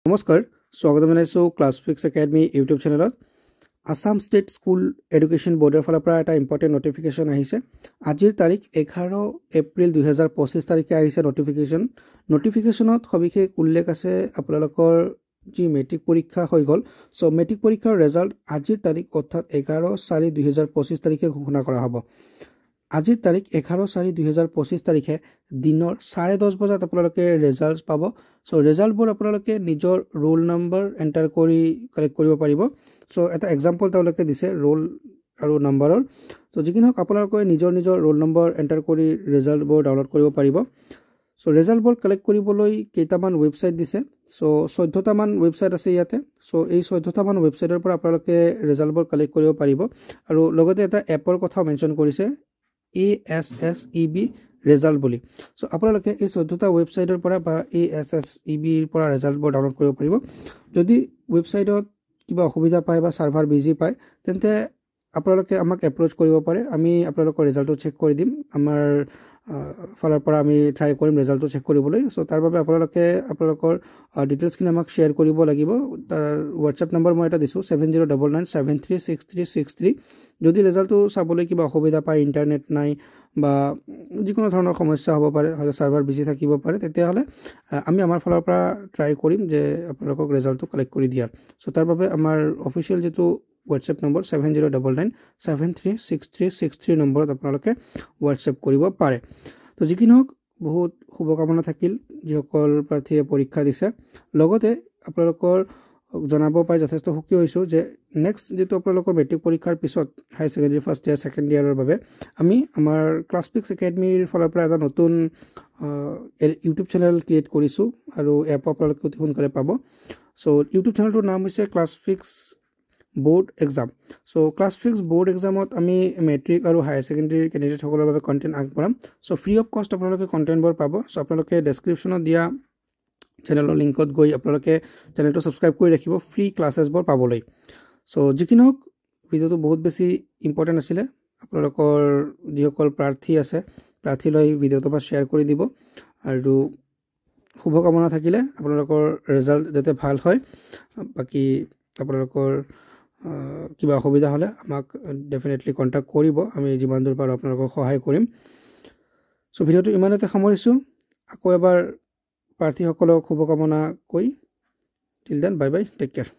নমস্কাৰ স্বাগতম জনাইছো ক্লাছফিক্স একাডেমি ইউটিউব চেনেলত আসাম ষ্টেট স্কুল এডুকেশ্যন বোৰ্ডৰ ফালৰ পৰা এটা ইম্পৰ্টেণ্ট নটিফিকেশ্যন আহিছে আজিৰ তাৰিখ 11 এপ্ৰিল 2025 তাৰিখে আহিছে নটিফিকেশ্যনত সবিশেষ উল্লেখ আছে আপোনালোকৰ যি মেট্ৰিক পৰীক্ষা হৈ গল সো মেট্ৰিক পৰীক্ষাৰ ৰিজাল্ট আজিৰ তাৰিখ অৰ্থাৎ 11/4/2025 তাৰিখে ঘোষণা কৰা হ'ব আজিৰ তাৰিখ 11/4/2025 তাৰিখে দিনৰ 10:30 বজাত আপোনালোকে ৰিজাল্ট পাব সো ৰিজাল্টবোৰ আপোনালোকে নিজৰ ৰোল নম্বৰ এন্টাৰ কৰি কালেক্ট কৰিব পাৰিব সো এটা এক্সাম্পল তেওঁলোকে দিছে ৰোল আৰু নম্বৰৰ সো যিকিনক আপোনালোকে নিজৰ ৰোল নম্বৰ এন্টাৰ কৰি ৰিজাল্টবোৰ ডাউনলোড কৰিব পাৰিব সো ৰিজাল্টবোৰ কালেক্ট কৰিবলৈ কেইটামান ৱেবছাইট দিছে সো 14টা মান ৱেবছাইট আছে ইয়াতে সো এই 14টা মান ৱেবছাইটৰ পৰা আপোনালোকে ৰিজাল্টবোৰ কালেক্ট কৰিব পাৰিব আৰু লগতে এটা এপৰ কথা মেনশ্যন কৰিছে ASSEB ৰিজাল্ট বুলি সো আপোনালোকে এই 14টা ৱেবছাইটৰ পৰা বা ASSEB ৰ পৰা ৰিজাল্টবোৰ ডাউনলোড কৰিব পাৰিব যদি ৱেবছাইটত কিবা অসুবিধা পায় বা সাৰ্ভাৰ বিজি পায় তেন্তে আপোনালোকে আমাক এপ্ৰ'চ কৰিব পাৰে আমি আপোনালোকৰ ৰিজাল্টটো চেক কৰি দিম আমাৰ ফালৰ পৰা আমি ট্ৰাই কৰিম ৰিজাল্টটো চেক কৰিবলৈ সো তাৰ বাবে আপোনালোকে আপোনালোকৰ ডিটেইলছখিনি আমাক শ্বেয়াৰ কৰিব লাগিব তাৰ WhatsApp নম্বৰ মই এটা দিছো 7099736363 যদি ৰিজাল্টটো চাবলৈ কিবা অসুবিধা পায় ইন্টাৰনেট নাই বা যিকোনো ধৰণৰ সমস্যা হ'ব পাৰে হয়তো সাৰ্ভাৰ বিজি থাকিব পাৰে তেতিয়াহলে আমি আমাৰ ফালৰ পৰা ট্ৰাই কৰিম যে আপোনালোকক ৰিজাল্টটো কালেক্ট কৰি দিয়াৰ সো তাৰ বাবে আমাৰ অফিচিয়েল যেটো WhatsApp নম্বৰ 7099736363 নম্বৰত আপোনালোকে WhatsApp কৰিব পাৰে তো যিকিনক বহুত শুভকামনা থাকিল যিসকল প্ৰাৰ্থীয়ে পৰীক্ষা দিছে লগতে আপোনালোকৰ জনাব পাই যথেষ্ট সুখী হৈছো যে নেক্সট যেটো আপোনালোকৰ মেট্ৰিক পৰীক্ষাৰ পিছত হাই সেকেন্ডাৰী ফাৰ্ষ্ট ইয়াৰ সেকেন্ড ইয়াৰৰ বাবে আমি আমাৰ ক্লাছফিক্স একাডেমিৰ ফালৰ পৰা এটা নতুন ইউটিউব চেনেল ক্ৰিয়েট কৰিছো আৰু এপ আপোনালোকে অতি সোনকালে পাব সো ইউটিউব চেনেলটোৰ নাম হৈছে ক্লাছফিক্স board exam so classfix board examত আমি মেট্ৰিক আৰু হায়াৰ সেকেন্ডাৰী ক্যান্ডিডেট সকলৰ বাবে কন্টেন্ট আগবঢ়াম সো ফ্ৰী অফ কষ্ট আপোনালোকে কন্টেন্ট বোৰ পাব সো আপোনালোকে ডেসক্ৰিপচনত দিয়া চেনেলৰ লিংকত গৈ আপোনালোকে চেনেলটো সাবস্ক্ৰাইব কৰি ৰাখিব ফ্ৰী ক্লাसेছ বোৰ পাবলৈ সো যিকিনক ভিডিওটো বহুত বেছি ইম্পৰ্টেন্ট আছিল আপোনালোকৰ যিসকল প্ৰাৰ্থী আছে প্ৰাৰ্থীলৈ ভিডিওটো বা শ্বেয়াৰ কৰি দিব আৰু শুভকামনা থাকিলে আপোনালোকৰ ৰিজাল্ট যাতে ভাল হয় বাকি আপোনালোকৰ কিবা অসুবিধা হলে আমাক ডেফিনেটলি কন্টাক্ট কৰিব আমি যিমান দূৰ পাৰো আপোনালোকক সহায় কৰিম সো ভিডিওটো ইমানতে সামৰিছো আকৌ এবাৰ প্ৰাৰ্থীসকলক শুভকামনা কৈ till then bye bye take care